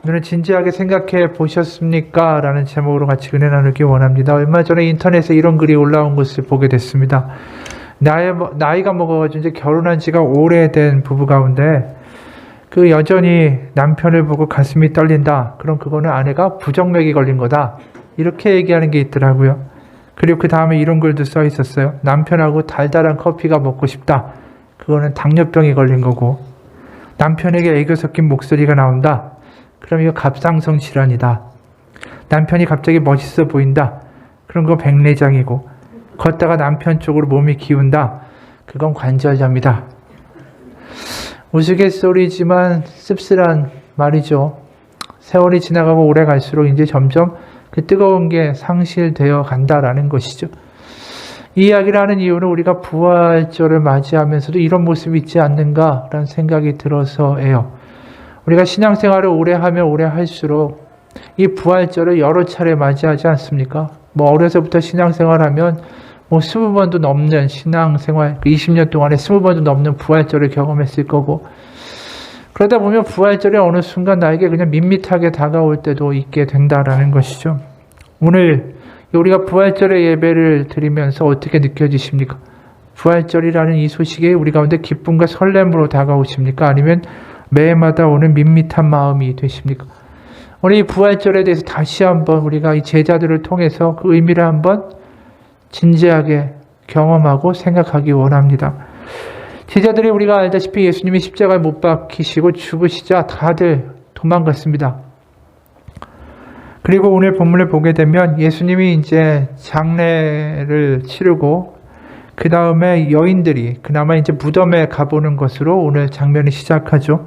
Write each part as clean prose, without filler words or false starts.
오늘은 진지하게 생각해 보셨습니까? 라는 제목으로 같이 은혜 나누기 원합니다. 얼마 전에 인터넷에 이런 글이 올라온 것을 보게 됐습니다. 나이가 먹어가지고 이제 결혼한 지가 오래된 부부 가운데 여전히 남편을 보고 가슴이 떨린다. 그럼 그거는 아내가 부정맥이 걸린 거다. 이렇게 얘기하는 게 있더라고요. 그리고 그 다음에 이런 글도 써 있었어요. 남편하고 달달한 커피가 먹고 싶다. 그거는 당뇨병이 걸린 거고, 남편에게 애교 섞인 목소리가 나온다. 그럼 이거 갑상선 질환이다. 남편이 갑자기 멋있어 보인다. 그럼 그거 백내장이고, 걷다가 남편 쪽으로 몸이 기운다. 그건 관절염이다. 우스갯소리지만 씁쓸한 말이죠. 세월이 지나가고 오래 갈수록 이제 점점 그 뜨거운 게 상실되어 간다라는 것이죠. 이 이야기를 하는 이유는 우리가 부활절을 맞이하면서도 이런 모습이 있지 않는가라는 생각이 들어서예요. 우리가 신앙생활을 오래 하면 오래 할수록 이 부활절을 여러 차례 맞이하지 않습니까? 어려서부터 신앙생활하면 20번도 넘는 신앙생활, 20년 동안에 20번도 넘는 부활절을 경험했을 거고, 그러다 보면 부활절이 어느 순간 나에게 그냥 밋밋하게 다가올 때도 있게 된다라는 것이죠. 오늘 우리가 부활절의 예배를 드리면서 어떻게 느껴지십니까? 부활절이라는 이 소식이 우리 가운데 기쁨과 설렘으로 다가오십니까? 아니면 매해마다 오는 밋밋한 마음이 되십니까? 오늘 이 부활절에 대해서 다시 한번 우리가 이 제자들을 통해서 그 의미를 한번 진지하게 경험하고 생각하기 원합니다. 제자들이 우리가 알다시피 예수님이 십자가에 못 박히시고 죽으시자 다들 도망갔습니다. 그리고 오늘 본문을 보게 되면 예수님이 이제 장례를 치르고 그 다음에 여인들이 그나마 이제 무덤에 가보는 것으로 오늘 장면이 시작하죠.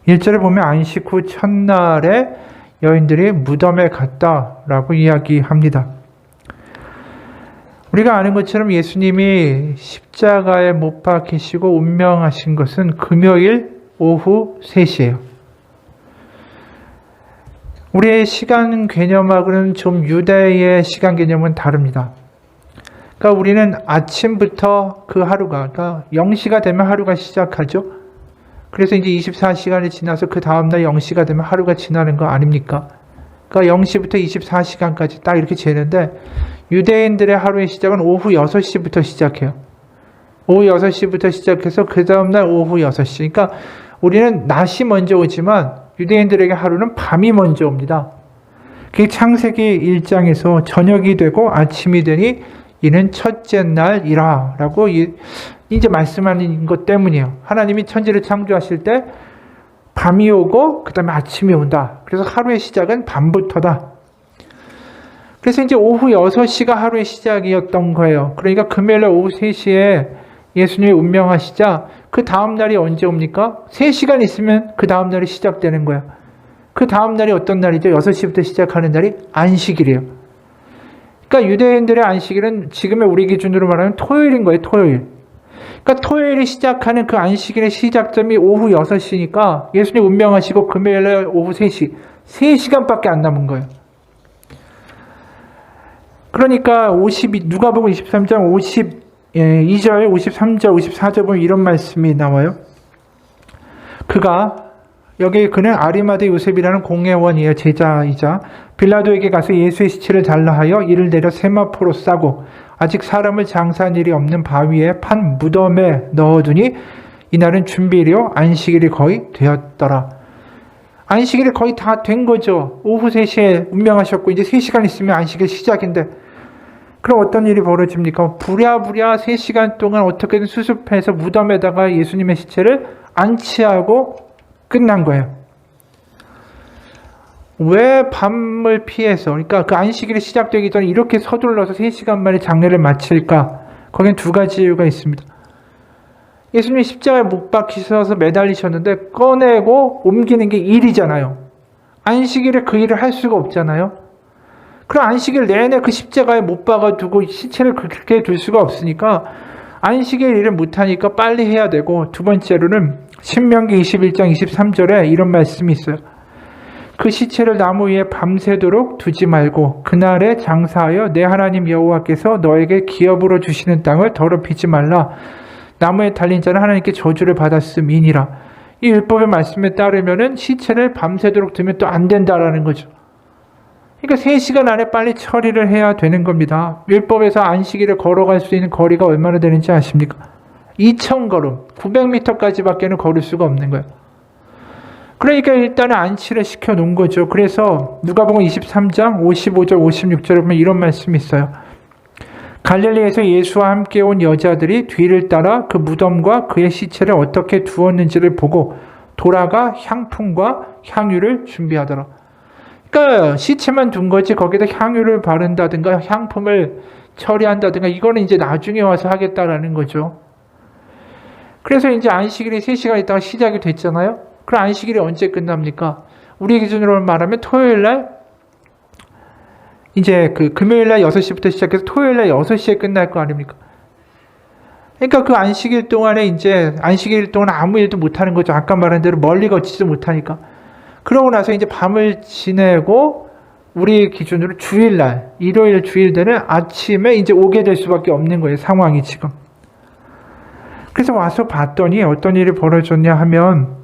1절을 보면 안식 후 첫날에 여인들이 무덤에 갔다라고 이야기합니다. 우리가 아는 것처럼 예수님이 십자가에 못 박히시고 운명하신 것은 금요일 오후 3시예요. 우리의 시간 개념하고는 좀 유대의 시간 개념은 다릅니다. 그러니까 우리는 아침부터 그 하루가, 그러니까 0시가 되면 하루가 시작하죠. 그래서 이제 24시간이 지나서 그 다음날 0시가 되면 하루가 지나는 거 아닙니까? 그러니까 0시부터 24시간까지 딱 이렇게 재는데, 유대인들의 하루의 시작은 오후 6시부터 시작해요. 오후 6시부터 시작해서 그 다음날 오후 6시. 그러니까 우리는 낮이 먼저 오지만 유대인들에게 하루는 밤이 먼저 옵니다. 그게 창세기 1장에서 저녁이 되고 아침이 되니 이는 첫째 날이라 라고 이제 말씀하는 것 때문이에요. 하나님이 천지를 창조하실 때 밤이 오고 그 다음에 아침이 온다. 그래서 하루의 시작은 밤부터다. 그래서 이제 오후 6시가 하루의 시작이었던 거예요. 그러니까 금요일 오후 3시에 예수님이 운명하시자 그 다음 날이 언제 옵니까? 3시간 있으면 그 다음 날이 시작되는 거예요. 그 다음 날이 어떤 날이죠? 6시부터 시작하는 날이 안식일이에요. 그러니까 유대인들의 안식일은 지금의 우리 기준으로 말하면 토요일인 거예요. 토요일. 그러니까 토요일이 시작하는 그 안식일의 시작점이 오후 6시니까 예수님 운명하시고 금요일 오후 3시. 3시간밖에 안 남은 거예요. 그러니까 누가복음 23장 52절, 53절, 54절 보면 이런 말씀이 나와요. 그는 아리마대 요셉이라는 공회원이에요. 제자이자 빌라도에게 가서 예수의 시체를 달라 하여 이를 내려 세마포로 싸고 아직 사람을 장사한 일이 없는 바위에 판 무덤에 넣어두니 이날은 준비일이요 안식일이 거의 되었더라. 안식일이 거의 다 된 거죠. 오후 3시에 운명하셨고 이제 3시간 있으면 안식일 시작인데, 그럼 어떤 일이 벌어집니까? 부랴부랴 3시간 동안 어떻게든 수습해서 무덤에다가 예수님의 시체를 안치하고 끝난 거예요. 왜 밤을 피해서, 그러니까 그 안식일이 시작되기 전에 이렇게 서둘러서 3시간 만에 장례를 마칠까? 거기엔 두 가지 이유가 있습니다. 예수님이 십자가에 못 박히셔서 매달리셨는데 꺼내고 옮기는 게 일이잖아요. 안식일에 그 일을 할 수가 없잖아요. 그럼 안식일 내내 그 십자가에 못 박아두고 시체를 그렇게 둘 수가 없으니까 안식일 일을 못하니까 빨리 해야 되고, 두 번째로는 신명기 21장 23절에 이런 말씀이 있어요. 그 시체를 나무 위에 밤새도록 두지 말고 그날에 장사하여 내 하나님 여호와께서 너에게 기업으로 주시는 땅을 더럽히지 말라. 나무에 달린 자는 하나님께 저주를 받았음이니라. 이 율법의 말씀에 따르면은 시체를 밤새도록 두면 또 안 된다라는 거죠. 그러니까 3시간 안에 빨리 처리를 해야 되는 겁니다. 율법에서 안식일을 걸어갈 수 있는 거리가 얼마나 되는지 아십니까? 2,000걸음, 900m까지밖에는 걸을 수가 없는 거예요. 그러니까 일단은 안치를 시켜놓은 거죠. 그래서 누가복음 23장 55절 56절에 보면 이런 말씀이 있어요. 갈릴리에서 예수와 함께 온 여자들이 뒤를 따라 그 무덤과 그의 시체를 어떻게 두었는지를 보고 돌아가 향품과 향유를 준비하더라. 그러니까 시체만 둔 거지 거기다 향유를 바른다든가 향품을 처리한다든가 이거는 이제 나중에 와서 하겠다라는 거죠. 그래서 이제 안식일이 3시간 있다가 시작이 됐잖아요. 그럼 안식일이 언제 끝납니까? 우리 기준으로 말하면 토요일 날 이제 그 금요일 날 6시부터 시작해서 토요일 날 6시에 끝날 거 아닙니까? 그러니까 그 안식일 동안에 이제 안식일 동안 아무 일도 못 하는 거죠. 아까 말한 대로 멀리 걷지도 못하니까. 그러고 나서 이제 밤을 지내고 우리 기준으로 주일날, 일요일 주일 되는 아침에 이제 오게 될 수밖에 없는 거예요. 상황이 지금. 그래서 와서 봤더니 어떤 일이 벌어졌냐 하면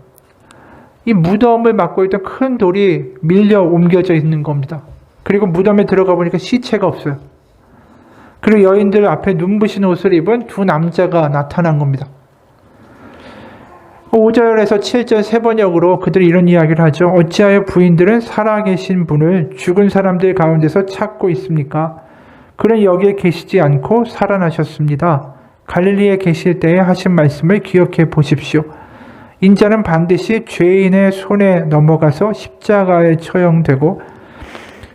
이 무덤을 막고 있던 큰 돌이 밀려 옮겨져 있는 겁니다. 그리고 무덤에 들어가 보니까 시체가 없어요. 그리고 여인들 앞에 눈부신 옷을 입은 2 남자가 나타난 겁니다. 5절에서 7절 3번역으로 그들이 이런 이야기를 하죠. 어찌하여 부인들은 살아계신 분을 죽은 사람들 가운데서 찾고 있습니까? 그는 여기에 계시지 않고 살아나셨습니다. 갈릴리에 계실 때에 하신 말씀을 기억해 보십시오. 인자는 반드시 죄인의 손에 넘어가서 십자가에 처형되고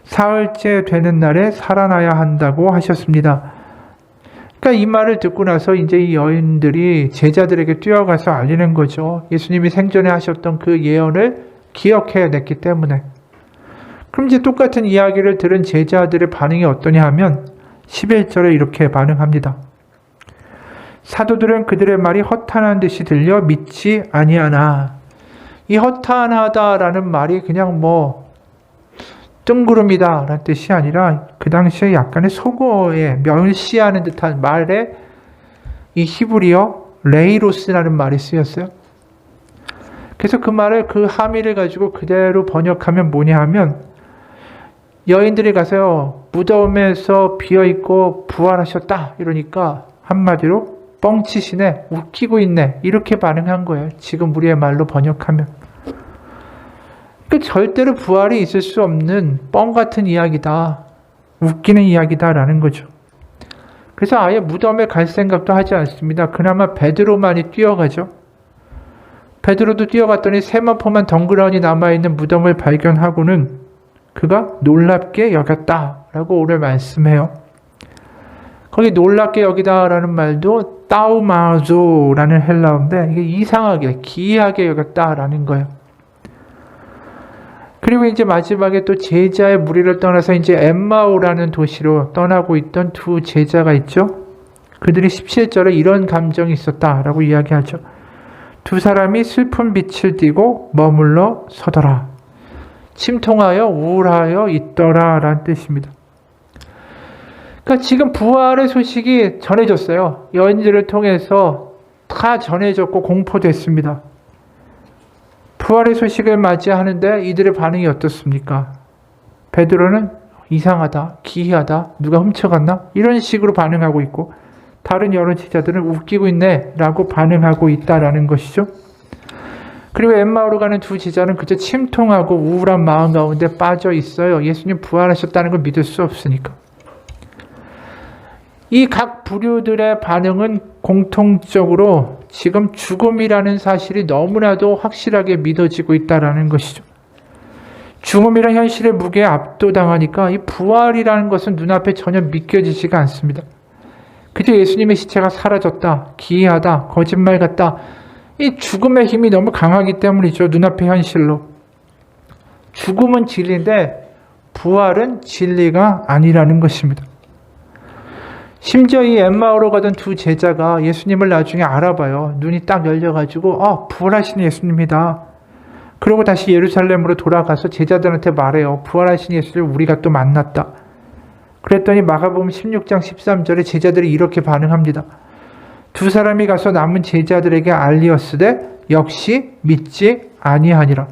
사흘째 되는 날에 살아나야 한다고 하셨습니다. 그러니까 이 말을 듣고 나서 이제 이 여인들이 제자들에게 뛰어가서 알리는 거죠. 예수님이 생전에 하셨던 그 예언을 기억해냈기 때문에. 그럼 이제 똑같은 이야기를 들은 제자들의 반응이 어떠냐 하면 11절에 이렇게 반응합니다. 사도들은 그들의 말이 허탄한 듯이 들려 믿지 아니하나. 이 허탄하다라는 말이 그냥 뭐 뜬구름이다 라는 뜻이 아니라 그 당시에 약간의 속어에 멸시하는 듯한 말에 이 히브리어 레이로스라는 말이 쓰였어요. 그래서 그 말을 그 함의를 가지고 그대로 번역하면 뭐냐 하면 여인들이 가서요 무덤에서 비어있고 부활하셨다 이러니까 한마디로 뻥치시네, 웃기고 있네 이렇게 반응한 거예요. 지금 우리의 말로 번역하면. 절대로 부활이 있을 수 없는 뻥 같은 이야기다. 웃기는 이야기다라는 거죠. 그래서 아예 무덤에 갈 생각도 하지 않습니다. 그나마 베드로만이 뛰어가죠. 베드로도 뛰어갔더니 세마포만 덩그러니 남아있는 무덤을 발견하고는 그가 놀랍게 여겼다라고 오늘 말씀해요. 거기 놀랍게 여기다라는 말도 따우마조라는 헬라어인데 이게 이상하게 기이하게 여겼다라는 거예요. 그리고 이제 마지막에 또 제자의 무리를 떠나서 이제 엠마오라는 도시로 떠나고 있던 2 제자가 있죠. 그들이 17절에 이런 감정이 있었다라고 이야기하죠. 2 사람이 슬픈 빛을 띠고 머물러 서더라. 침통하여 우울하여 있더라 라는 뜻입니다. 그러니까 지금 부활의 소식이 전해졌어요. 여인들을 통해서 다 전해졌고 공포됐습니다. 부활의 소식을 맞이하는데 이들의 반응이 어떻습니까? 베드로는 이상하다, 기이하다, 누가 훔쳐갔나? 이런 식으로 반응하고 있고 다른 여러 제자들은 웃기고 있네 라고 반응하고 있다라는 것이죠. 그리고 엠마오로 가는 2 제자는 그저 침통하고 우울한 마음 가운데 빠져 있어요. 예수님 부활하셨다는 걸 믿을 수 없으니까. 이 각 부류들의 반응은 공통적으로 지금 죽음이라는 사실이 너무나도 확실하게 믿어지고 있다는 것이죠. 죽음이라는 현실의 무게에 압도당하니까 이 부활이라는 것은 눈앞에 전혀 믿겨지지가 않습니다. 그저 예수님의 시체가 사라졌다, 기이하다, 거짓말 같다. 이 죽음의 힘이 너무 강하기 때문이죠. 눈앞의 현실로. 죽음은 진리인데 부활은 진리가 아니라는 것입니다. 심지어 이 엠마오로 가던 2 제자가 예수님을 나중에 알아봐요. 눈이 딱 열려가지고 부활하신 예수님이다. 그리고 다시 예루살렘으로 돌아가서 제자들한테 말해요. 부활하신 예수를 우리가 또 만났다. 그랬더니 마가복음 16장 13절에 제자들이 이렇게 반응합니다. 두 사람이 가서 남은 제자들에게 알리었으되 역시 믿지 아니하니라.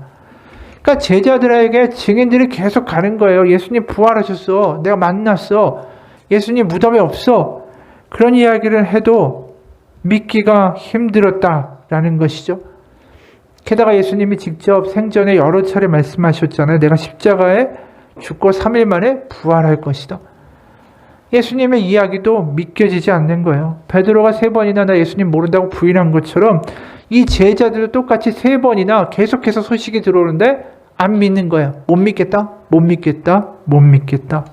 그러니까 제자들에게 증인들이 계속 가는 거예요. 예수님 부활하셨어. 내가 만났어. 예수님 무덤에 없어. 그런 이야기를 해도 믿기가 힘들었다라는 것이죠. 게다가 예수님이 직접 생전에 여러 차례 말씀하셨잖아요. 내가 십자가에 죽고 3일 만에 부활할 것이다. 예수님의 이야기도 믿겨지지 않는 거예요. 베드로가 3번이나 나 예수님 모른다고 부인한 것처럼 이 제자들도 똑같이 3번이나 계속해서 소식이 들어오는데 안 믿는 거예요. 못 믿겠다, 못 믿겠다, 못 믿겠다.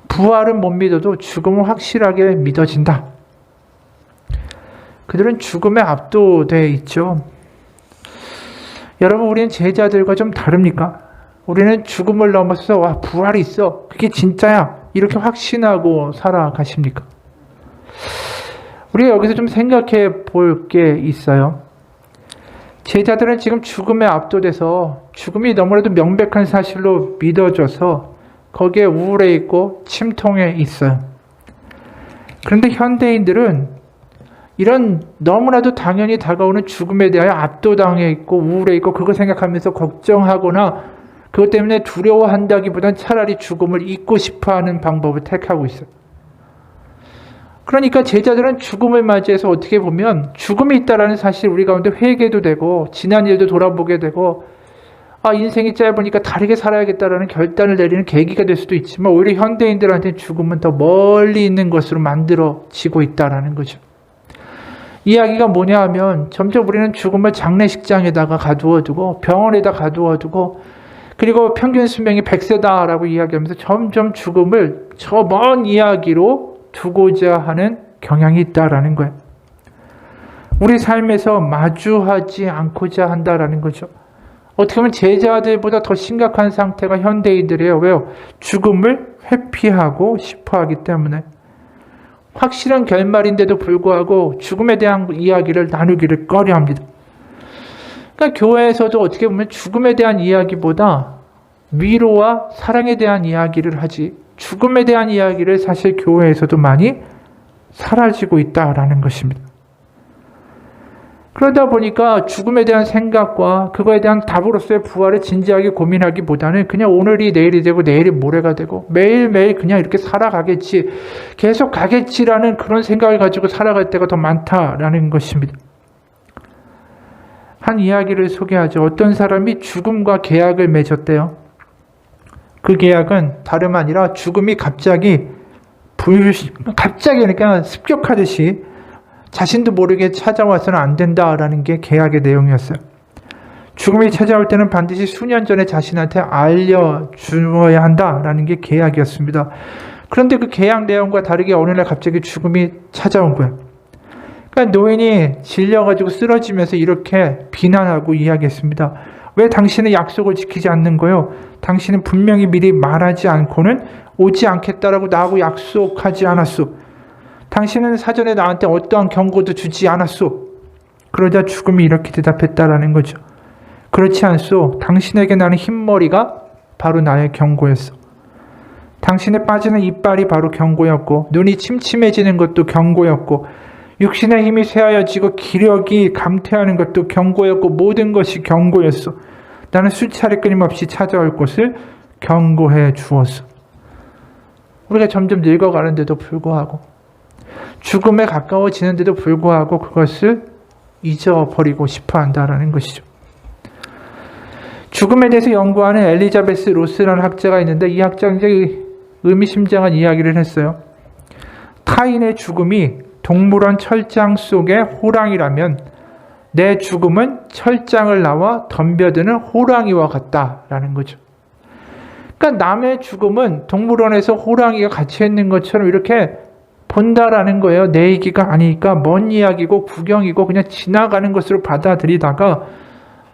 부활은 못 믿어도 죽음은 확실하게 믿어진다. 그들은 죽음에 압도되어 있죠. 여러분, 우리는 제자들과 좀 다릅니까? 우리는 죽음을 넘어서 와, 부활이 있어. 그게 진짜야. 이렇게 확신하고 살아가십니까? 우리가 여기서 좀 생각해 볼 게 있어요. 제자들은 지금 죽음에 압도돼서 죽음이 너무나도 명백한 사실로 믿어져서 거기에 우울해 있고 침통해 있어요. 그런데 현대인들은 이런 너무나도 당연히 다가오는 죽음에 대하여 압도당해 있고 우울해 있고 그거 생각하면서 걱정하거나 그것 때문에 두려워한다기보단 차라리 죽음을 잊고 싶어하는 방법을 택하고 있어요. 그러니까 제자들은 죽음을 맞이해서 어떻게 보면 죽음이 있다라는 사실 우리 가운데 회개도 되고 지난 일도 돌아보게 되고 인생이 짧으니까 다르게 살아야겠다라는 결단을 내리는 계기가 될 수도 있지만 오히려 현대인들한테는 죽음은 더 멀리 있는 것으로 만들어지고 있다라는 거죠. 이야기가 뭐냐 하면 점점 우리는 죽음을 장례식장에다가 가두어두고 병원에다 가두어두고 그리고 평균 수명이 100세다라고 이야기하면서 점점 죽음을 저 먼 이야기로 두고자 하는 경향이 있다라는 거예요. 우리 삶에서 마주하지 않고자 한다라는 거죠. 어떻게 보면 제자들보다 더 심각한 상태가 현대인들이에요. 왜요? 죽음을 회피하고 싶어 하기 때문에. 확실한 결말인데도 불구하고 죽음에 대한 이야기를 나누기를 꺼려합니다. 그러니까 교회에서도 어떻게 보면 죽음에 대한 이야기보다 위로와 사랑에 대한 이야기를 하지 죽음에 대한 이야기를 사실 교회에서도 많이 사라지고 있다라는 것입니다. 그러다 보니까 죽음에 대한 생각과 그거에 대한 답으로서의 부활을 진지하게 고민하기보다는 그냥 오늘이 내일이 되고 내일이 모레가 되고 매일매일 그냥 이렇게 살아가겠지, 계속 가겠지라는 그런 생각을 가지고 살아갈 때가 더 많다라는 것입니다. 한 이야기를 소개하죠. 어떤 사람이 죽음과 계약을 맺었대요. 그 계약은 다름 아니라 죽음이 갑자기 그러니까 습격하듯이 자신도 모르게 찾아와서는 안 된다라는 게 계약의 내용이었어요. 죽음이 찾아올 때는 반드시 수년 전에 자신한테 알려주어야 한다라는 게 계약이었습니다. 그런데 그 계약 내용과 다르게 어느 날 갑자기 죽음이 찾아온 거예요. 그러니까 노인이 질려가지고 쓰러지면서 이렇게 비난하고 이야기했습니다. 왜 당신은 약속을 지키지 않는 거요? 당신은 분명히 미리 말하지 않고는 오지 않겠다라고 나하고 약속하지 않았소. 당신은 사전에 나한테 어떠한 경고도 주지 않았소. 그러자 죽음이 이렇게 대답했다라는 거죠. 그렇지 않소. 당신에게 나는 흰머리가 바로 나의 경고였어. 당신의 빠지는 이빨이 바로 경고였고 눈이 침침해지는 것도 경고였고 육신의 힘이 쇠하여지고 기력이 감퇴하는 것도 경고였고 모든 것이 경고였어. 나는 수차례 끊임없이 찾아올 것을 경고해 주었어. 우리가 점점 늙어가는데도 불구하고 죽음에 가까워지는데도 불구하고 그것을 잊어버리고 싶어 한다라는 것이죠. 죽음에 대해서 연구하는 엘리자베스 로스라는 학자가 있는데 이 학자가 굉장히 의미심장한 이야기를 했어요. 타인의 죽음이 동물원 철장 속의 호랑이라면 내 죽음은 철장을 나와 덤벼드는 호랑이와 같다라는 거죠. 그러니까 남의 죽음은 동물원에서 호랑이가 갇혀 있는 것처럼 이렇게 본다라는 거예요. 내 얘기가 아니니까 먼 이야기고 구경이고 그냥 지나가는 것으로 받아들이다가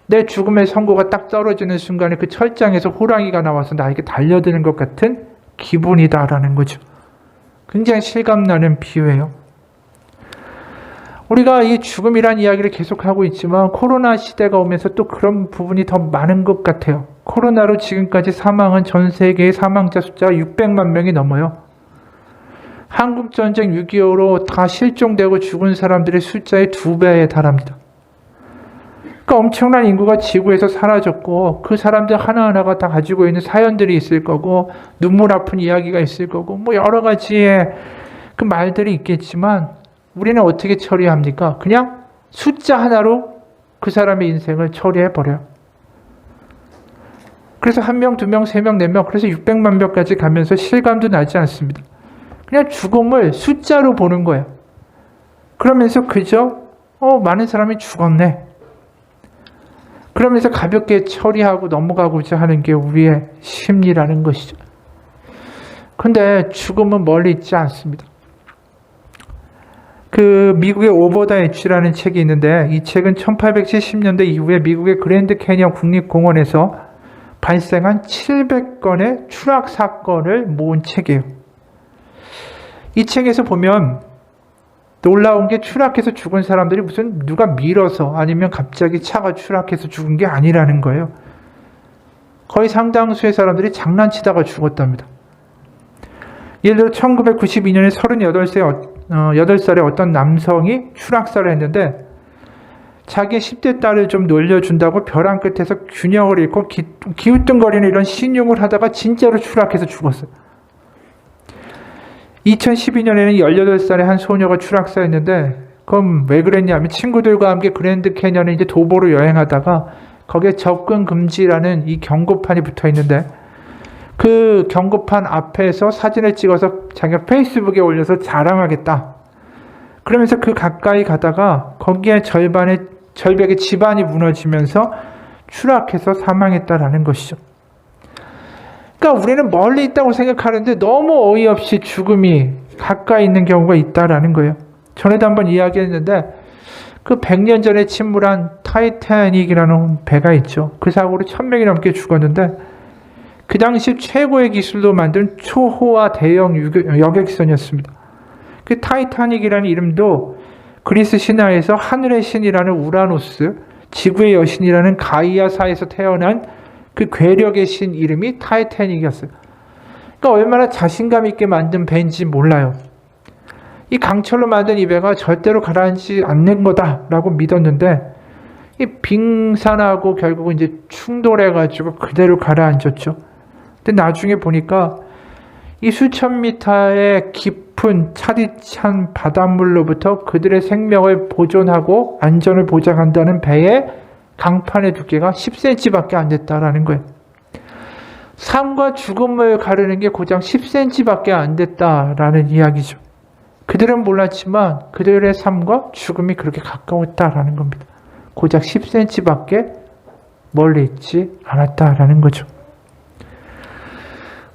내 죽음의 선고가 딱 떨어지는 순간에 그 철장에서 호랑이가 나와서 나에게 달려드는 것 같은 기분이다라는 거죠. 굉장히 실감나는 비유예요. 우리가 이 죽음이란 이야기를 계속하고 있지만 코로나 시대가 오면서 또 그런 부분이 더 많은 것 같아요. 코로나로 지금까지 사망한 전 세계의 사망자 숫자가 600만 명이 넘어요. 한국전쟁 6.25로 다 실종되고 죽은 사람들의 숫자의 2배에 달합니다. 그러니까 엄청난 인구가 지구에서 사라졌고 그 사람들 하나하나가 다 가지고 있는 사연들이 있을 거고 눈물 아픈 이야기가 있을 거고 뭐 여러 가지의 그 말들이 있겠지만 우리는 어떻게 처리합니까? 그냥 숫자 하나로 그 사람의 인생을 처리해버려요. 그래서 1명, 2명, 3명, 4명 그래서 600만 명까지 가면서 실감도 나지 않습니다. 그냥 죽음을 숫자로 보는 거예요. 그러면서 그저 많은 사람이 죽었네. 그러면서 가볍게 처리하고 넘어가고자 하는 게 우리의 심리라는 것이죠. 그런데 죽음은 멀리 있지 않습니다. 그 미국의 오버 더 엣지라는 책이 있는데 이 책은 1870년대 이후에 미국의 그랜드 캐니언 국립공원에서 발생한 700건의 추락 사건을 모은 책이에요. 이 책에서 보면 놀라운 게 추락해서 죽은 사람들이 무슨 누가 밀어서 아니면 갑자기 차가 추락해서 죽은 게 아니라는 거예요. 거의 상당수의 사람들이 장난치다가 죽었답니다. 예를 들어 1992년에 38살의 어떤 남성이 추락사를 했는데 자기의 10대 딸을 좀 놀려준다고 벼랑 끝에서 균형을 잃고 기우뚱거리는 이런 신용을 하다가 진짜로 추락해서 죽었어요. 2012년에는 18살의 한 소녀가 추락사했는데 그럼 왜 그랬냐면 친구들과 함께 그랜드 캐니언에 이제 도보로 여행하다가 거기에 접근 금지라는 이 경고판이 붙어 있는데 그 경고판 앞에서 사진을 찍어서 자기가 페이스북에 올려서 자랑하겠다. 그러면서 그 가까이 가다가 거기에 절벽에 지반이 무너지면서 추락해서 사망했다라는 것이죠. 그러니까 우리는 멀리 있다고 생각하는데 너무 어이없이 죽음이 가까이 있는 경우가 있다라는 거예요. 전에도 한번 이야기했는데 그 100년 전에 침몰한 타이타닉이라는 배가 있죠. 그 사고로 1000명이 넘게 죽었는데 그 당시 최고의 기술로 만든 초호화 대형 여객선이었습니다. 그 타이타닉이라는 이름도 그리스 신화에서 하늘의 신이라는 우라노스, 지구의 여신이라는 가이아사에서 태어난 그 괴력의 신 이름이 타이타닉이었어요. 그러니까 얼마나 자신감 있게 만든 배인지 몰라요. 이 강철로 만든 이 배가 절대로 가라앉지 않는 거다라고 믿었는데 이 빙산하고 결국은 이제 충돌해가지고 그대로 가라앉았죠. 근데 나중에 보니까 이 수천 미터의 깊은 차디찬 바닷물로부터 그들의 생명을 보존하고 안전을 보장한다는 배의 강판의 두께가 10cm밖에 안 됐다라는 거예요. 삶과 죽음을 가르는 게 고작 10cm밖에 안 됐다라는 이야기죠. 그들은 몰랐지만 그들의 삶과 죽음이 그렇게 가까웠다라는 겁니다. 고작 10cm밖에 멀리 있지 않았다라는 거죠.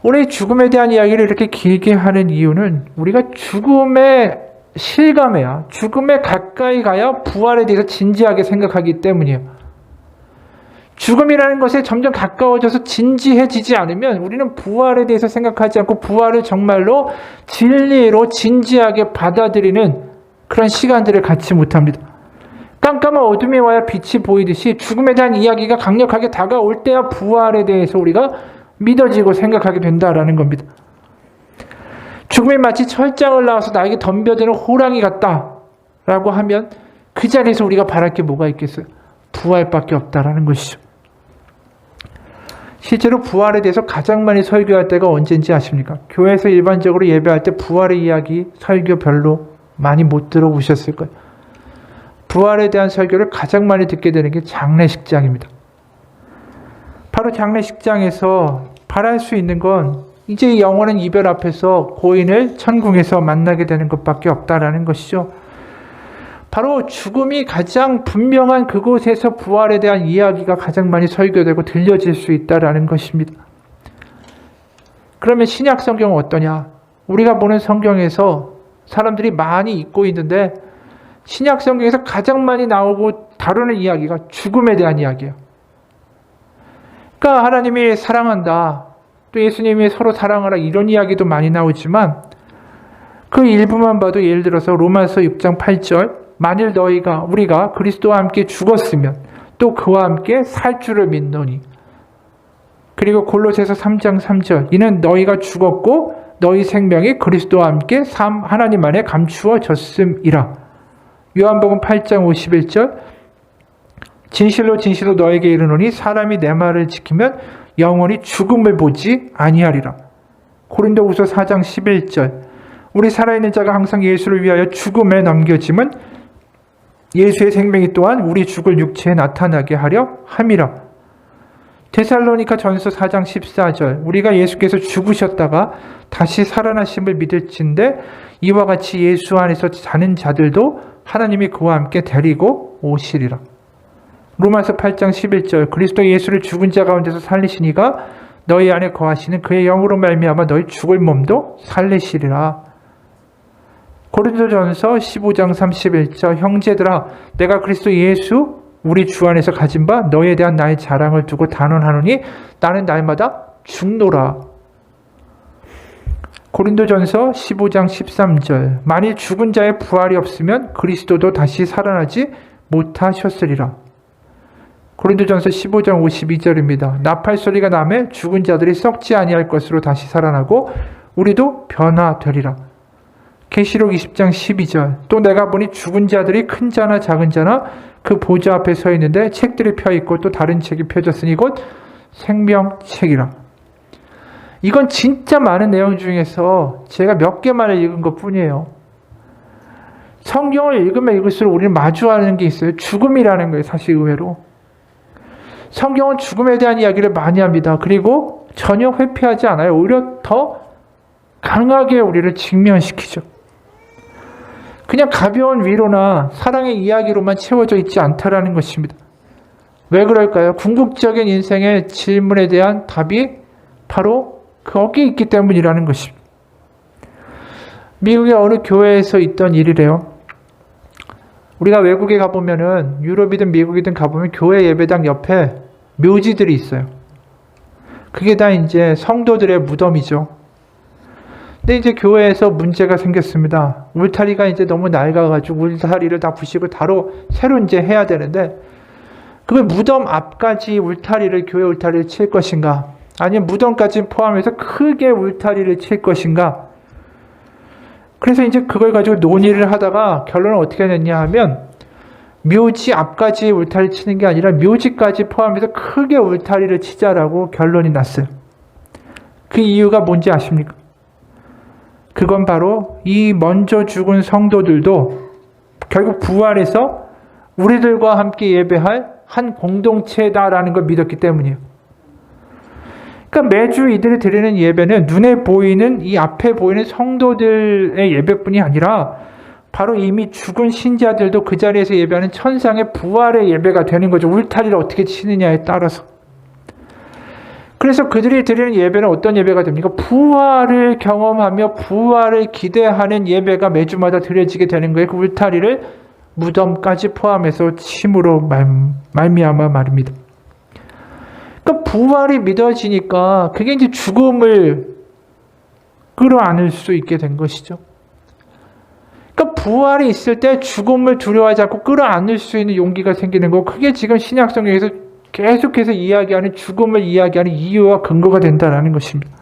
오늘 죽음에 대한 이야기를 이렇게 길게 하는 이유는 우리가 죽음에 실감해야, 죽음에 가까이 가야 부활에 대해서 진지하게 생각하기 때문이에요. 죽음이라는 것에 점점 가까워져서 진지해지지 않으면 우리는 부활에 대해서 생각하지 않고 부활을 정말로 진리로 진지하게 받아들이는 그런 시간들을 갖지 못합니다. 깜깜한 어둠이 와야 빛이 보이듯이 죽음에 대한 이야기가 강력하게 다가올 때야 부활에 대해서 우리가 믿어지고 생각하게 된다라는 겁니다. 죽음이 마치 철장을 나와서 나에게 덤벼드는 호랑이 같다라고 하면 그 자리에서 우리가 바랄 게 뭐가 있겠어요? 부활밖에 없다라는 것이죠. 실제로 부활에 대해서 가장 많이 설교할 때가 언제인지 아십니까? 교회에서 일반적으로 예배할 때 부활의 이야기 설교 별로 많이 못 들어보셨을 거예요. 부활에 대한 설교를 가장 많이 듣게 되는 게 장례식장입니다. 바로 장례식장에서 바랄 수 있는 건 이제 영원한 이별 앞에서 고인을 천국에서 만나게 되는 것밖에 없다라는 것이죠. 바로 죽음이 가장 분명한 그곳에서 부활에 대한 이야기가 가장 많이 설교되고 들려질 수 있다라는 것입니다. 그러면 신약 성경은 어떠냐? 우리가 보는 성경에서 사람들이 많이 읽고 있는데 신약 성경에서 가장 많이 나오고 다루는 이야기가 죽음에 대한 이야기예요. 그러니까 하나님이 사랑한다, 또 예수님이 서로 사랑하라 이런 이야기도 많이 나오지만 그 일부만 봐도 예를 들어서 로마서 6장 8절 만일 우리가 그리스도와 함께 죽었으면 또 그와 함께 살 줄을 믿노니, 그리고 골로새서 3장 3절 이는 너희가 죽었고 너희 생명이 그리스도와 함께 하나님 안에 감추어졌음이라. 요한복음 8장 51절 진실로 진실로 너에게 이르노니 사람이 내 말을 지키면 영원히 죽음을 보지 아니하리라. 고린도후서 4장 11절 우리 살아있는 자가 항상 예수를 위하여 죽음에 넘겨짐은 예수의 생명이 또한 우리 죽을 육체에 나타나게 하려 함이라. 데살로니가 전서 4장 14절 우리가 예수께서 죽으셨다가 다시 살아나심을 믿을진데 이와 같이 예수 안에서 사는 자들도 하나님이 그와 함께 데리고 오시리라. 로마서 8장 11절 그리스도 예수를 죽은 자 가운데서 살리시니가 너희 안에 거하시는 그의 영으로 말미암아 너희 죽을 몸도 살리시리라. 고린도전서 15장 31절 형제들아 내가 그리스도 예수 우리 주 안에서 가진 바 너희에 대한 나의 자랑을 두고 단언하노니 나는 날마다 죽노라. 고린도전서 15장 13절 만일 죽은 자의 부활이 없으면 그리스도도 다시 살아나지 못하셨으리라. 고린도전서 15장 52절입니다. 나팔 소리가 나매 죽은 자들이 썩지 아니할 것으로 다시 살아나고 우리도 변화되리라. 계시록 20장 12절 또 내가 보니 죽은 자들이 큰 자나 작은 자나 그 보좌 앞에 서 있는데 책들이 펴 있고 또 다른 책이 펴졌으니 곧 생명책이라. 이건 진짜 많은 내용 중에서 제가 몇 개만을 읽은 것 뿐이에요. 성경을 읽으면 읽을수록 우리는 마주하는 게 있어요. 죽음이라는 거예요. 사실 의외로. 성경은 죽음에 대한 이야기를 많이 합니다. 그리고 전혀 회피하지 않아요. 오히려 더 강하게 우리를 직면시키죠. 그냥 가벼운 위로나 사랑의 이야기로만 채워져 있지 않다라는 것입니다. 왜 그럴까요? 궁극적인 인생의 질문에 대한 답이 바로 거기에 있기 때문이라는 것입니다. 미국의 어느 교회에서 있던 일이래요. 우리가 외국에 가보면은 유럽이든 미국이든 가보면 교회 예배당 옆에 묘지들이 있어요. 그게 다 이제 성도들의 무덤이죠. 근데 이제 교회에서 문제가 생겼습니다. 울타리가 이제 너무 낡아가지고 울타리를 다 부시고 새로 이제 해야 되는데 그걸 무덤 앞까지 울타리를 교회 울타리를 칠 것인가 아니면 무덤까지 포함해서 크게 울타리를 칠 것인가. 그래서 이제 그걸 가지고 논의를 하다가 결론은 어떻게 냈냐 하면 묘지 앞까지 울타리 치는 게 아니라 묘지까지 포함해서 크게 울타리를 치자라고 결론이 났어요. 그 이유가 뭔지 아십니까? 그건 바로 이 먼저 죽은 성도들도 결국 부활해서 우리들과 함께 예배할 한 공동체다라는 걸 믿었기 때문이에요. 그러니까 매주 이들이 드리는 예배는 눈에 보이는 이 앞에 보이는 성도들의 예배뿐이 아니라 바로 이미 죽은 신자들도 그 자리에서 예배하는 천상의 부활의 예배가 되는 거죠. 울타리를 어떻게 치느냐에 따라서. 그래서 그들이 드리는 예배는 어떤 예배가 됩니까? 부활을 경험하며 부활을 기대하는 예배가 매주마다 드려지게 되는 거예요. 그 울타리를 무덤까지 포함해서 침으로 말미암아 말입니다. 그러니까 부활이 믿어지니까 그게 이제 죽음을 끌어안을 수 있게 된 것이죠. 그러니까 부활이 있을 때 죽음을 두려워하지 않고 끌어안을 수 있는 용기가 생기는 거. 그게 지금 신약성경에서 계속해서 이야기하는 죽음을 이야기하는 이유와 근거가 된다는 것입니다.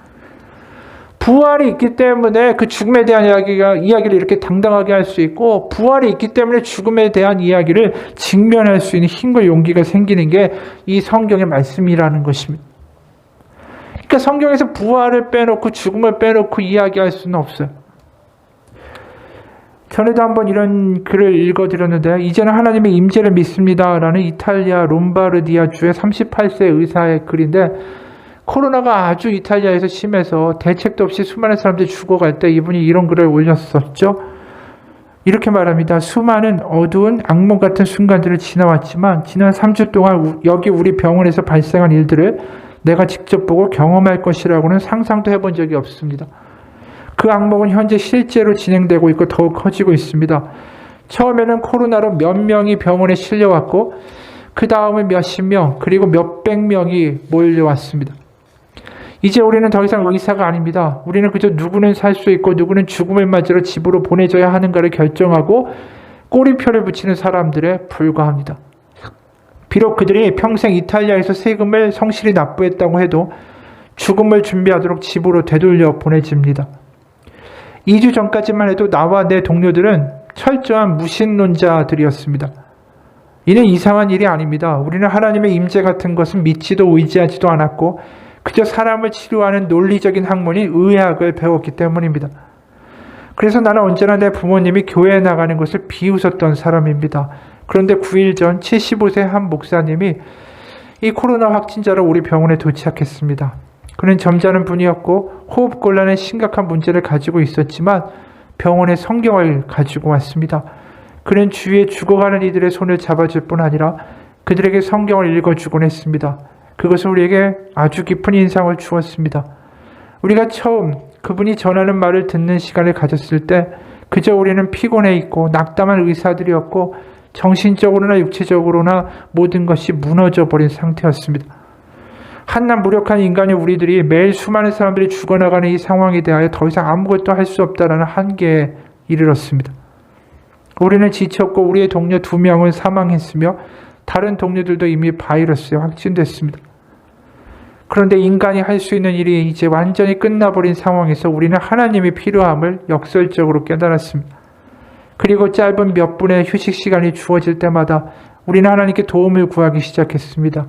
부활이 있기 때문에 그 죽음에 대한 이야기를 이렇게 당당하게 할 수 있고 부활이 있기 때문에 죽음에 대한 이야기를 직면할 수 있는 힘과 용기가 생기는 게 이 성경의 말씀이라는 것입니다. 그러니까 성경에서 부활을 빼놓고 죽음을 빼놓고 이야기할 수는 없어요. 전에도 한번 이런 글을 읽어드렸는데 이제는 하나님의 임재를 믿습니다라는 이탈리아 롬바르디아 주의 38세 의사의 글인데 코로나가 아주 이탈리아에서 심해서 대책도 없이 수많은 사람들이 죽어갈 때 이분이 이런 글을 올렸었죠. 이렇게 말합니다. 수많은 어두운 악몽 같은 순간들을 지나왔지만 지난 3주 동안 여기 우리 병원에서 발생한 일들을 내가 직접 보고 경험할 것이라고는 상상도 해본 적이 없습니다. 그 악몽은 현재 실제로 진행되고 있고 더욱 커지고 있습니다. 처음에는 코로나로 몇 명이 병원에 실려왔고 그 다음은 몇십 명 그리고 몇백 명이 몰려왔습니다. 이제 우리는 더 이상 의사가 아닙니다. 우리는 그저 누구는 살 수 있고 누구는 죽음을 맞으러 집으로 보내져야 하는가를 결정하고 꼬리표를 붙이는 사람들에 불과합니다. 비록 그들이 평생 이탈리아에서 세금을 성실히 납부했다고 해도 죽음을 준비하도록 집으로 되돌려 보내집니다. 2주 전까지만 해도 나와 내 동료들은 철저한 무신론자들이었습니다. 이는 이상한 일이 아닙니다. 우리는 하나님의 임재 같은 것은 믿지도 의지하지도 않았고 그저 사람을 치료하는 논리적인 학문인 의학을 배웠기 때문입니다. 그래서 나는 언제나 내 부모님이 교회에 나가는 것을 비웃었던 사람입니다. 그런데 9일 전 75세 한 목사님이 이 코로나 확진자로 우리 병원에 도착했습니다. 그는 점잖은 분이었고 호흡곤란의 심각한 문제를 가지고 있었지만 병원에 성경을 가지고 왔습니다. 그는 주위에 죽어가는 이들의 손을 잡아줄 뿐 아니라 그들에게 성경을 읽어주곤 했습니다. 그것은 우리에게 아주 깊은 인상을 주었습니다. 우리가 처음 그분이 전하는 말을 듣는 시간을 가졌을 때 그저 우리는 피곤해 있고 낙담한 의사들이었고 정신적으로나 육체적으로나 모든 것이 무너져 버린 상태였습니다. 한낱 무력한 인간이 우리들이 매일 수많은 사람들이 죽어나가는 이 상황에 대하여 더 이상 아무것도 할 수 없다라는 한계에 이르렀습니다. 우리는 지쳤고 우리의 동료 2명은 사망했으며 다른 동료들도 이미 바이러스에 확진됐습니다. 그런데 인간이 할 수 있는 일이 이제 완전히 끝나버린 상황에서 우리는 하나님이 필요함을 역설적으로 깨달았습니다. 그리고 짧은 몇 분의 휴식 시간이 주어질 때마다 우리는 하나님께 도움을 구하기 시작했습니다.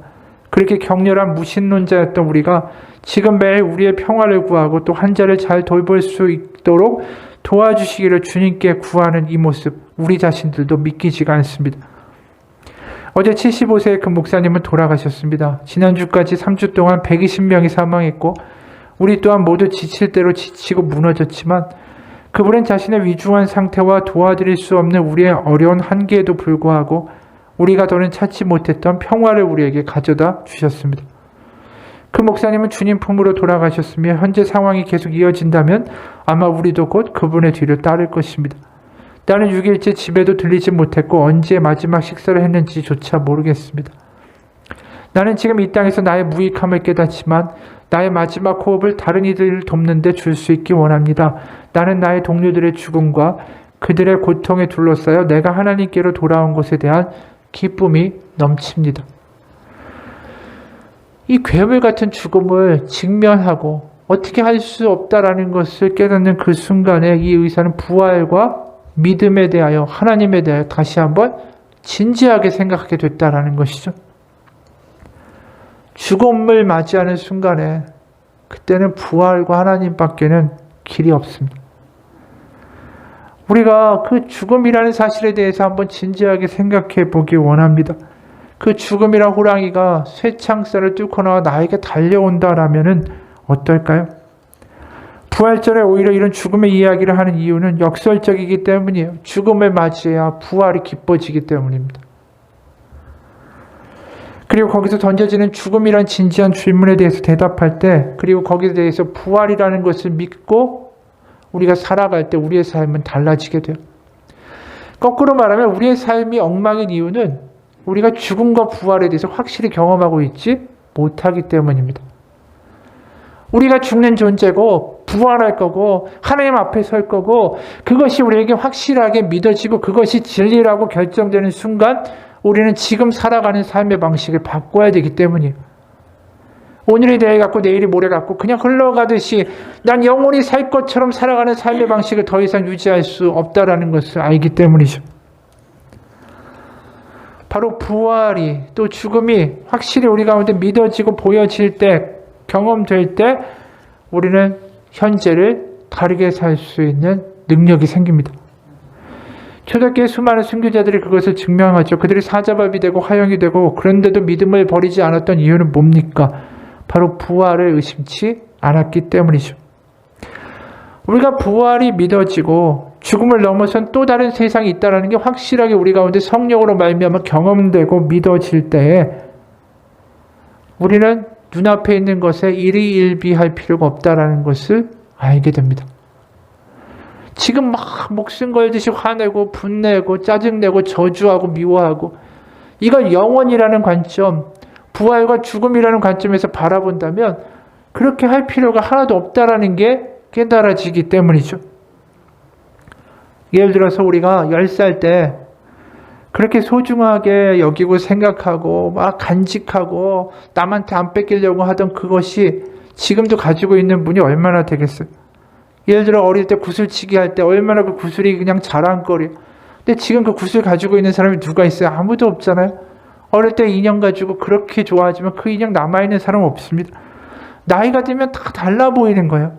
그렇게 격렬한 무신론자였던 우리가 지금 매일 우리의 평화를 구하고 또 환자를 잘 돌볼 수 있도록 도와주시기를 주님께 구하는 이 모습, 우리 자신들도 믿기지가 않습니다. 어제 75세의 그 목사님은 돌아가셨습니다. 지난주까지 3주 동안 120명이 사망했고 우리 또한 모두 지칠 대로 지치고 무너졌지만 그분은 자신의 위중한 상태와 도와드릴 수 없는 우리의 어려운 한계에도 불구하고 우리가 더는 찾지 못했던 평화를 우리에게 가져다 주셨습니다. 그 목사님은 주님 품으로 돌아가셨으며 현재 상황이 계속 이어진다면 아마 우리도 곧 그분의 뒤를 따를 것입니다. 나는 6일째 집에도 들리지 못했고 언제 마지막 식사를 했는지조차 모르겠습니다. 나는 지금 이 땅에서 나의 무익함을 깨닫지만 나의 마지막 호흡을 다른 이들을 돕는 데 줄 수 있기 원합니다. 나는 나의 동료들의 죽음과 그들의 고통에 둘러싸여 내가 하나님께로 돌아온 것에 대한 기쁨이 넘칩니다. 이 괴물 같은 죽음을 직면하고 어떻게 할 수 없다라는 것을 깨닫는 그 순간에 이 의사는 부활과 믿음에 대하여 하나님에 대하여 다시 한번 진지하게 생각하게 됐다라는 것이죠. 죽음을 맞이하는 순간에 그때는 부활과 하나님밖에는 길이 없습니다. 우리가 그 죽음이라는 사실에 대해서 한번 진지하게 생각해 보기 원합니다. 그 죽음이란 호랑이가 쇠창살을 뚫고 나와 나에게 달려온다라면은 어떨까요? 부활절에 오히려 이런 죽음의 이야기를 하는 이유는 역설적이기 때문이에요. 죽음을 맞이해야 부활이 기뻐지기 때문입니다. 그리고 거기서 던져지는 죽음이란 진지한 질문에 대해서 대답할 때, 그리고 거기에 대해서 부활이라는 것을 믿고 우리가 살아갈 때 우리의 삶은 달라지게 돼요. 거꾸로 말하면 우리의 삶이 엉망인 이유는 우리가 죽음과 부활에 대해서 확실히 경험하고 있지 못하기 때문입니다. 우리가 죽는 존재고 부활할 거고 하나님 앞에 설 거고 그것이 우리에게 확실하게 믿어지고 그것이 진리라고 결정되는 순간 우리는 지금 살아가는 삶의 방식을 바꿔야 되기 때문이에요. 오늘이 내일 같고 내일이 모레 같고 그냥 흘러가듯이 난 영원히 살 것처럼 살아가는 삶의 방식을 더 이상 유지할 수 없다라는 것을 알기 때문이죠. 바로 부활이 또 죽음이 확실히 우리 가운데 믿어지고 보여질 때 경험될 때 우리는 현재를 다르게 살 수 있는 능력이 생깁니다. 초대교회 수많은 순교자들이 그것을 증명하죠. 그들이 사자밥이 되고 화형이 되고 그런데도 믿음을 버리지 않았던 이유는 뭡니까? 바로 부활을 의심치 않았기 때문이죠. 우리가 부활이 믿어지고 죽음을 넘어선 또 다른 세상이 있다는 게 확실하게 우리 가운데 성령으로 말미암아 경험되고 믿어질 때에 우리는 눈앞에 있는 것에 일희일비할 필요가 없다라는 것을 알게 됩니다. 지금 막 목숨 걸듯이 화내고 분내고 짜증내고 저주하고 미워하고 이걸 영원이라는 관점, 부활과 죽음이라는 관점에서 바라본다면 그렇게 할 필요가 하나도 없다라는 게 깨달아지기 때문이죠. 예를 들어서 우리가 10살 때 그렇게 소중하게 여기고 생각하고 막 간직하고 남한테 안 뺏기려고 하던 그것이 지금도 가지고 있는 분이 얼마나 되겠어요? 예를 들어 어릴 때 구슬치기 할 때 얼마나 그 구슬이 그냥 자랑거려. 근데 지금 그 구슬 가지고 있는 사람이 누가 있어요? 아무도 없잖아요. 어릴 때 인형 가지고 그렇게 좋아하지만 그 인형 남아있는 사람 없습니다. 나이가 들면 다 달라 보이는 거예요.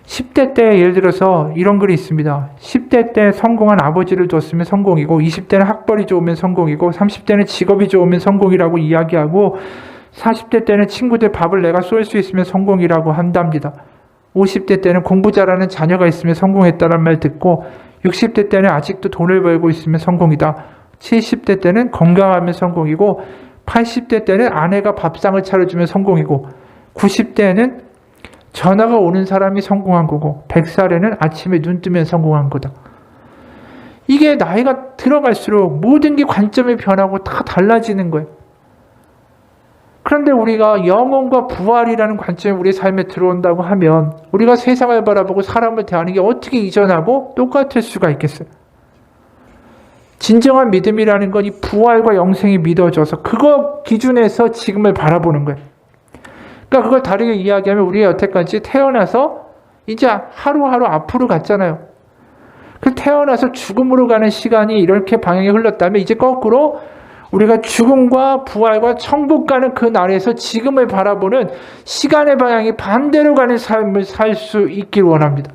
10대 때 예를 들어서 이런 글이 있습니다. 10대 때 성공한 아버지를 뒀으면 성공이고 20대는 학벌이 좋으면 성공이고 30대는 직업이 좋으면 성공이라고 이야기하고 40대 때는 친구들 밥을 내가 쏠 수 있으면 성공이라고 한답니다. 50대 때는 공부 잘하는 자녀가 있으면 성공했다는 말 듣고 60대 때는 아직도 돈을 벌고 있으면 성공이다. 70대 때는 건강하면 성공이고 80대 때는 아내가 밥상을 차려주면 성공이고 90대에는 전화가 오는 사람이 성공한 거고 100살에는 아침에 눈 뜨면 성공한 거다. 이게 나이가 들어갈수록 모든 게 관점이 변하고 다 달라지는 거예요. 그런데 우리가 영혼과 부활이라는 관점이 우리 삶에 들어온다고 하면 우리가 세상을 바라보고 사람을 대하는 게 어떻게 이전하고 똑같을 수가 있겠어요? 진정한 믿음이라는 건 이 부활과 영생이 믿어져서 그거 기준에서 지금을 바라보는 거예요. 그러니까 그걸 다르게 이야기하면 우리가 여태까지 태어나서 이제 하루하루 앞으로 갔잖아요. 그 태어나서 죽음으로 가는 시간이 이렇게 방향이 흘렀다면 이제 거꾸로 우리가 죽음과 부활과 천국 가는 그 날에서 지금을 바라보는 시간의 방향이 반대로 가는 삶을 살 수 있길 원합니다.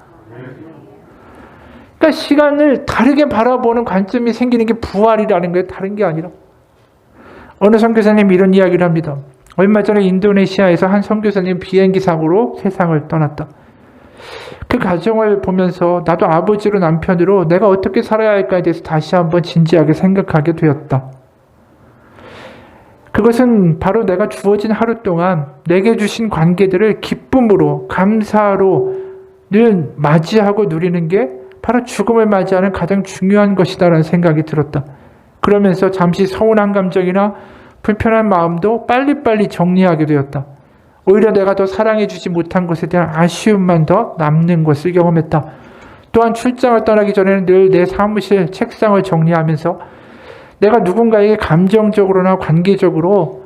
그러니까 시간을 다르게 바라보는 관점이 생기는 게 부활이라는 거예요. 다른 게 아니라. 어느 선교사님이 이런 이야기를 합니다. 얼마 전에 인도네시아에서 한 선교사님 비행기 사고로 세상을 떠났다. 그 가정을 보면서 나도 아버지로 남편으로 내가 어떻게 살아야 할까에 대해서 다시 한번 진지하게 생각하게 되었다. 그것은 바로 내가 주어진 하루 동안 내게 주신 관계들을 기쁨으로 감사로 늘 맞이하고 누리는 게 바로 죽음을 맞이하는 가장 중요한 것이다라는 생각이 들었다. 그러면서 잠시 서운한 감정이나 불편한 마음도 빨리빨리 정리하게 되었다. 오히려 내가 더 사랑해주지 못한 것에 대한 아쉬움만 더 남는 것을 경험했다. 또한 출장을 떠나기 전에는 늘 내 사무실 책상을 정리하면서 내가 누군가에게 감정적으로나 관계적으로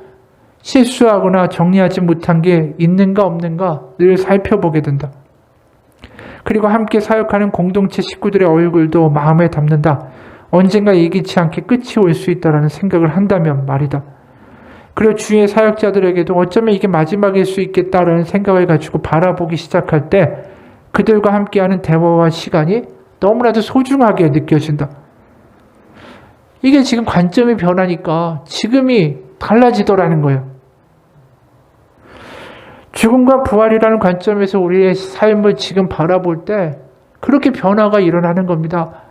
실수하거나 정리하지 못한 게 있는가 없는가 늘 살펴보게 된다. 그리고 함께 사역하는 공동체 식구들의 얼굴도 마음에 담는다. 언젠가 예기치 않게 끝이 올 수 있다는 생각을 한다면 말이다. 그리고 주위의 사역자들에게도 어쩌면 이게 마지막일 수 있겠다라는 생각을 가지고 바라보기 시작할 때 그들과 함께하는 대화와 시간이 너무나도 소중하게 느껴진다. 이게 지금 관점이 변하니까 지금이 달라지더라는 거예요. 죽음과 부활이라는 관점에서 우리의 삶을 지금 바라볼 때 그렇게 변화가 일어나는 겁니다.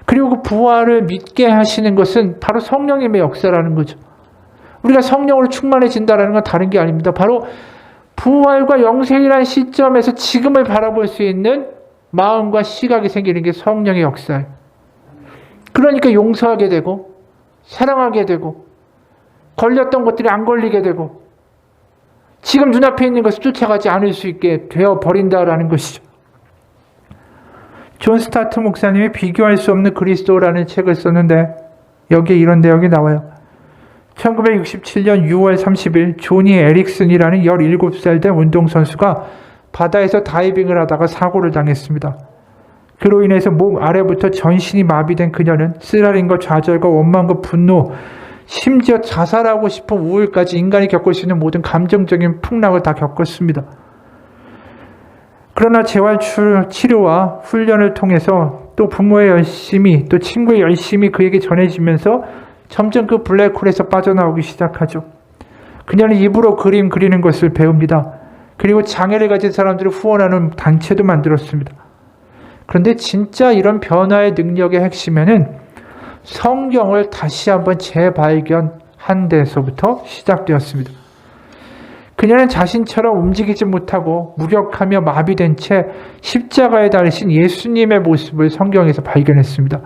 그리고 그 부활을 믿게 하시는 것은 바로 성령님의 역사라는 거죠. 우리가 성령으로 충만해진다는 건 다른 게 아닙니다. 바로 부활과 영생이라는 시점에서 지금을 바라볼 수 있는 마음과 시각이 생기는 게 성령의 역사예요. 그러니까 용서하게 되고 사랑하게 되고 걸렸던 것들이 안 걸리게 되고 지금 눈앞에 있는 것을 쫓아가지 않을 수 있게 되어버린다라는 것이죠. 존 스타트 목사님이 비교할 수 없는 그리스도라는 책을 썼는데 여기에 이런 내용이 나와요. 1967년 6월 30일 조니 에릭슨이라는 17살 된 운동선수가 바다에서 다이빙을 하다가 사고를 당했습니다. 그로 인해서 목 아래부터 전신이 마비된 그녀는 쓰라림과 좌절과 원망과 분노, 심지어 자살하고 싶은 우울까지 인간이 겪을 수 있는 모든 감정적인 풍락을 다 겪었습니다. 그러나 재활 치료와 훈련을 통해서 또 부모의 열심이 또 친구의 열심이 그에게 전해지면서 점점 그 블랙홀에서 빠져나오기 시작하죠. 그녀는 입으로 그림 그리는 것을 배웁니다. 그리고 장애를 가진 사람들을 후원하는 단체도 만들었습니다. 그런데 진짜 이런 변화의 능력의 핵심에는 성경을 다시 한번 재발견한 데서부터 시작되었습니다. 그녀는 자신처럼 움직이지 못하고 무력하며 마비된 채 십자가에 달리신 예수님의 모습을 성경에서 발견했습니다.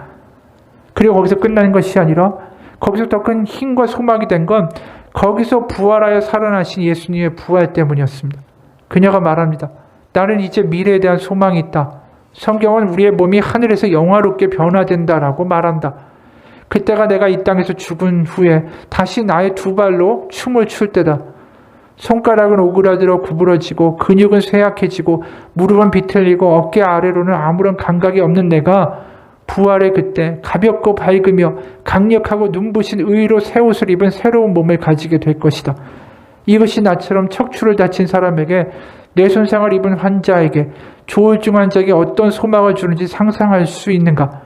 그리고 거기서 끝나는 것이 아니라 거기서 더 큰 힘과 소망이 된 건 거기서 부활하여 살아나신 예수님의 부활 때문이었습니다. 그녀가 말합니다. 나는 이제 미래에 대한 소망이 있다. 성경은 우리의 몸이 하늘에서 영화롭게 변화된다라고 말한다. 그때가 내가 이 땅에서 죽은 후에 다시 나의 두 발로 춤을 출 때다. 손가락은 오그라들어 구부러지고 근육은 쇠약해지고 무릎은 비틀리고 어깨 아래로는 아무런 감각이 없는 내가 부활의 그때 가볍고 밝으며 강력하고 눈부신 의로 새 옷을 입은 새로운 몸을 가지게 될 것이다. 이것이 나처럼 척추를 다친 사람에게, 뇌 손상을 입은 환자에게, 조울증 환자에게 어떤 소망을 주는지 상상할 수 있는가?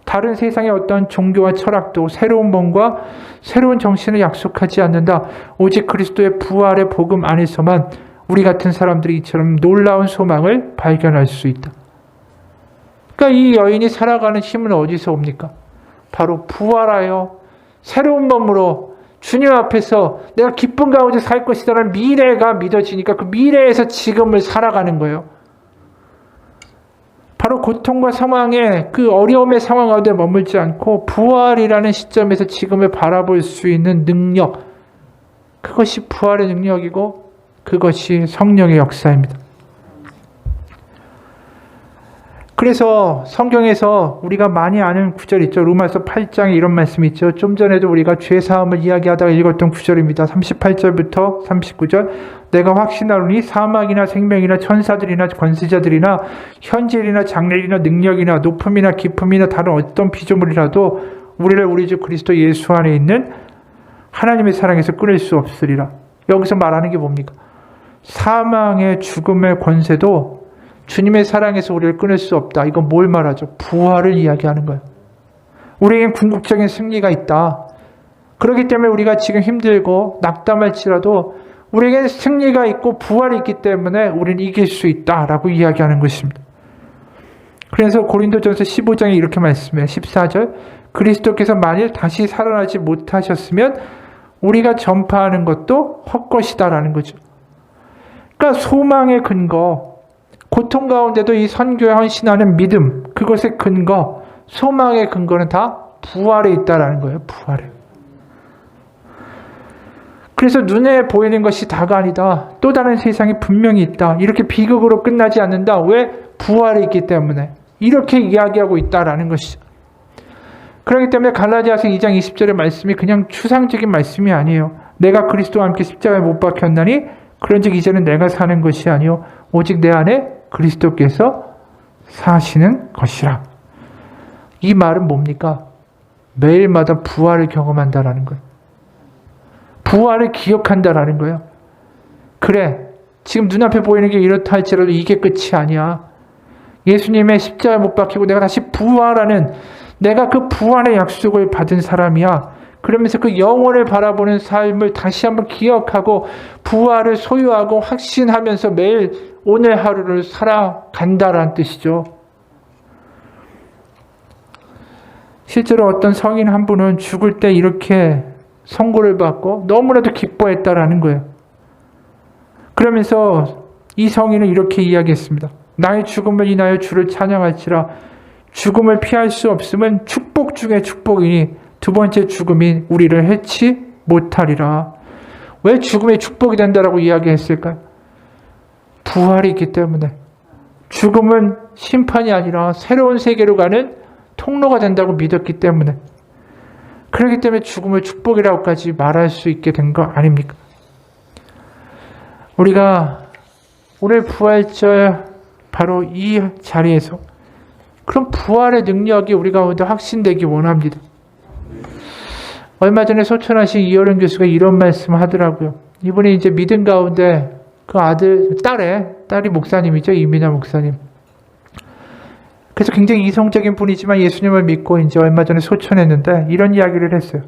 다른 세상의 어떤 종교와 철학도 새로운 몸과 새로운 정신을 약속하지 않는다. 오직 그리스도의 부활의 복음 안에서만 우리 같은 사람들이 이처럼 놀라운 소망을 발견할 수 있다. 그러니까 이 여인이 살아가는 힘은 어디서 옵니까? 바로 부활하여 새로운 몸으로 주님 앞에서 내가 기쁜 가운데 살 것이라는 미래가 믿어지니까 그 미래에서 지금을 살아가는 거예요. 바로 고통과 상황의 그 어려움의 상황 가운데 머물지 않고 부활이라는 시점에서 지금을 바라볼 수 있는 능력, 그것이 부활의 능력이고 그것이 성령의 역사입니다. 그래서 성경에서 우리가 많이 아는 구절 있죠. 로마서 8장에 이런 말씀이 있죠. 좀 전에도 우리가 죄사함을 이야기하다가 읽었던 구절입니다. 38절부터 39절. 내가 확신하노니 사막이나 생명이나 천사들이나 권세자들이나 현질이나 장래이나 능력이나 높음이나 깊음이나 다른 어떤 피조물이라도 우리를 우리 주 그리스도 예수 안에 있는 하나님의 사랑에서 끊을 수 없으리라. 여기서 말하는 게 뭡니까? 사망의 죽음의 권세도 주님의 사랑에서 우리를 끊을 수 없다. 이건 뭘 말하죠? 부활을 이야기하는 거예요. 우리에겐 궁극적인 승리가 있다. 그렇기 때문에 우리가 지금 힘들고 낙담할지라도 우리에겐 승리가 있고 부활이 있기 때문에 우리는 이길 수 있다라고 이야기하는 것입니다. 그래서 고린도전서 15장에 이렇게 말씀해요. 14절. 그리스도께서 만일 다시 살아나지 못하셨으면 우리가 전파하는 것도 헛것이다라는 거죠. 그러니까 소망의 근거, 고통 가운데도 이 선교에 헌신하는 믿음, 그것의 근거, 소망의 근거는 다 부활에 있다라는 거예요. 부활에. 그래서 눈에 보이는 것이 다가 아니다. 또 다른 세상이 분명히 있다. 이렇게 비극으로 끝나지 않는다. 왜? 부활에 있기 때문에. 이렇게 이야기하고 있다라는 것이죠. 그렇기 때문에 갈라디아서 2장 20절의 말씀이 그냥 추상적인 말씀이 아니에요. 내가 그리스도와 함께 십자가에 못 박혔나니 그런즉 이제는 내가 사는 것이 아니요 오직 내 안에 그리스도께서 사시는 것이라. 이 말은 뭡니까? 매일마다 부활을 경험한다라는 거예요. 부활을 기억한다라는 거예요. 그래, 지금 눈앞에 보이는 게 이렇다 할지라도 이게 끝이 아니야. 예수님의 십자가에 못 박히고 내가 다시 부활하는, 내가 그 부활의 약속을 받은 사람이야. 그러면서 그 영혼을 바라보는 삶을 다시 한번 기억하고 부활을 소유하고 확신하면서 매일 오늘 하루를 살아간다라는 뜻이죠. 실제로 어떤 성인 한 분은 죽을 때 이렇게 선고를 받고 너무나도 기뻐했다라는 거예요. 그러면서 이 성인은 이렇게 이야기했습니다. 나의 죽음을 인하여 주를 찬양할지라. 죽음을 피할 수 없음은 축복 중에 축복이니 두 번째 죽음이 우리를 해치 못하리라. 왜 죽음이 축복이 된다라고 이야기했을까요? 부활이 있기 때문에. 죽음은 심판이 아니라 새로운 세계로 가는 통로가 된다고 믿었기 때문에. 그렇기 때문에 죽음을 축복이라고까지 말할 수 있게 된 거 아닙니까? 우리가 오늘 부활절 바로 이 자리에서 그런 부활의 능력이 우리 가운데 확신되기 원합니다. 얼마 전에 소천하신 이어른 교수가 이런 말씀 하더라고요. 이분이 이제 믿음 가운데 그 딸이 목사님이죠. 이민아 목사님. 그래서 굉장히 이성적인 분이지만 예수님을 믿고 이제 얼마 전에 소천했는데 이런 이야기를 했어요.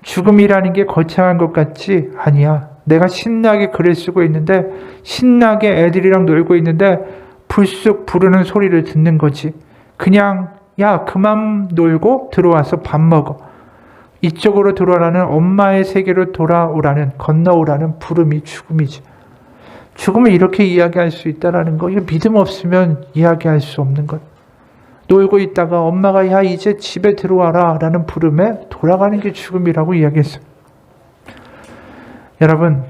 죽음이라는 게 거창한 것 같지 아니야. 내가 신나게 글을 쓰고 있는데 신나게 애들이랑 놀고 있는데 불쑥 부르는 소리를 듣는 거지. 그냥 야 그만 놀고 들어와서 밥 먹어. 이쪽으로 들어오라는 엄마의 세계로 돌아오라는 건너오라는 부름이 죽음이지. 죽음을 이렇게 이야기할 수 있다는 거, 이거 믿음 없으면 이야기할 수 없는 것. 놀고 있다가 엄마가 야 이제 집에 들어와라 라는 부름에 돌아가는 게 죽음이라고 이야기했어요. 여러분,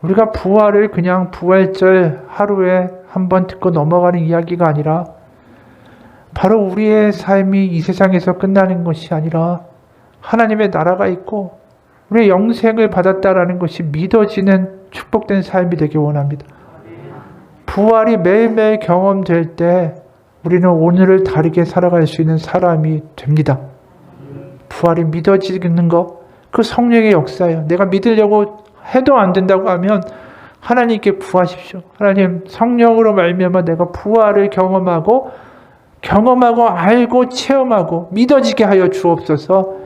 우리가 부활을 그냥 부활절 하루에 한번 듣고 넘어가는 이야기가 아니라 바로 우리의 삶이 이 세상에서 끝나는 것이 아니라 하나님의 나라가 있고 우리의 영생을 받았다라는 것이 믿어지는 축복된 삶이 되기 원합니다. 부활이 매일매일 경험될 때 우리는 오늘을 다르게 살아갈 수 있는 사람이 됩니다. 부활이 믿어지는 것, 그 성령의 역사예요. 내가 믿으려고 해도 안 된다고 하면 하나님께 구하십시오. 하나님, 성령으로 말미암아 내가 부활을 경험하고 알고 체험하고 믿어지게 하여 주옵소서.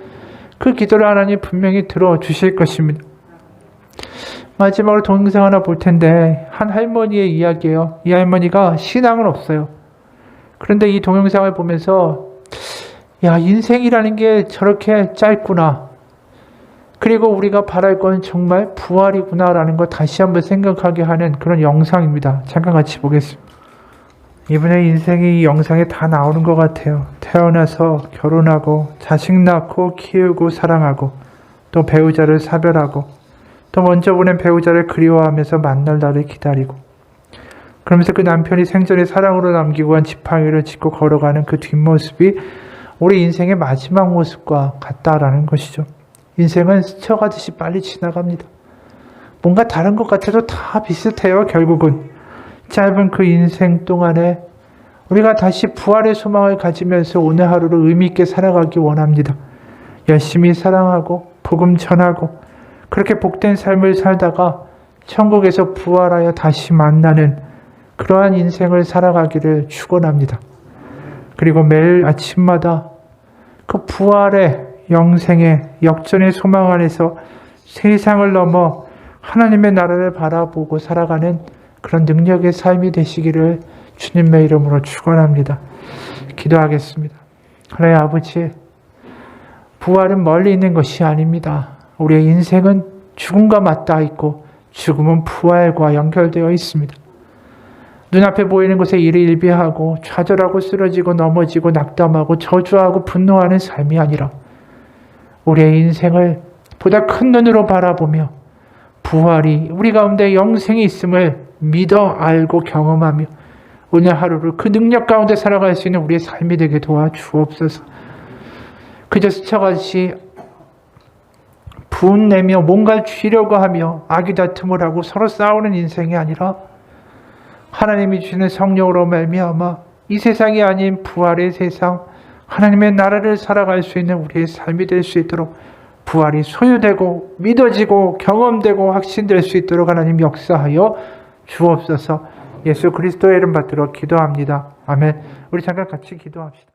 그 기도를 하나님 분명히 들어주실 것입니다. 마지막으로 동영상 하나 볼 텐데 한 할머니의 이야기예요. 이 할머니가 신앙은 없어요. 그런데 이 동영상을 보면서 야, 인생이라는 게 저렇게 짧구나. 그리고 우리가 바랄 건 정말 부활이구나라는 걸 다시 한번 생각하게 하는 그런 영상입니다. 잠깐 같이 보겠습니다. 이분의 인생이 이 영상에 다 나오는 것 같아요. 태어나서 결혼하고 자식 낳고 키우고 사랑하고 또 배우자를 사별하고 또 먼저 보낸 배우자를 그리워하면서 만날 날을 기다리고 그러면서 그 남편이 생전에 사랑으로 남기고 간 지팡이를 짚고 걸어가는 그 뒷모습이 우리 인생의 마지막 모습과 같다라는 것이죠. 인생은 스쳐가듯이 빨리 지나갑니다. 뭔가 다른 것 같아도 다 비슷해요. 결국은 짧은 그 인생 동안에 우리가 다시 부활의 소망을 가지면서 오늘 하루를 의미 있게 살아가기 원합니다. 열심히 사랑하고 복음 전하고 그렇게 복된 삶을 살다가 천국에서 부활하여 다시 만나는 그러한 인생을 살아가기를 축원합니다. 그리고 매일 아침마다 그 부활의 영생의 역전의 소망 안에서 세상을 넘어 하나님의 나라를 바라보고 살아가는 그런 능력의 삶이 되시기를 주님의 이름으로 축원합니다. 기도하겠습니다. 하나님 아버지, 부활은 멀리 있는 것이 아닙니다. 우리의 인생은 죽음과 맞닿아 있고 죽음은 부활과 연결되어 있습니다. 눈앞에 보이는 것에 일희일비하고 좌절하고 쓰러지고 넘어지고 낙담하고 저주하고 분노하는 삶이 아니라 우리의 인생을 보다 큰 눈으로 바라보며 부활이 우리 가운데 영생이 있음을 믿어 알고 경험하며 오늘 하루를 그 능력 가운데 살아갈 수 있는 우리의 삶이 되게 도와주옵소서. 그저 스쳐가듯이 분내며 뭔가를 쥐려고 하며 악의다툼을 하고 서로 싸우는 인생이 아니라 하나님이 주시는 성령으로 말미암아 이 세상이 아닌 부활의 세상, 하나님의 나라를 살아갈 수 있는 우리의 삶이 될 수 있도록 부활이 소유되고 믿어지고 경험되고 확신될 수 있도록 하나님 역사하여 주옵소서. 예수 그리스도의 이름 받들어 기도합니다. 아멘. 우리 잠깐 같이 기도합시다.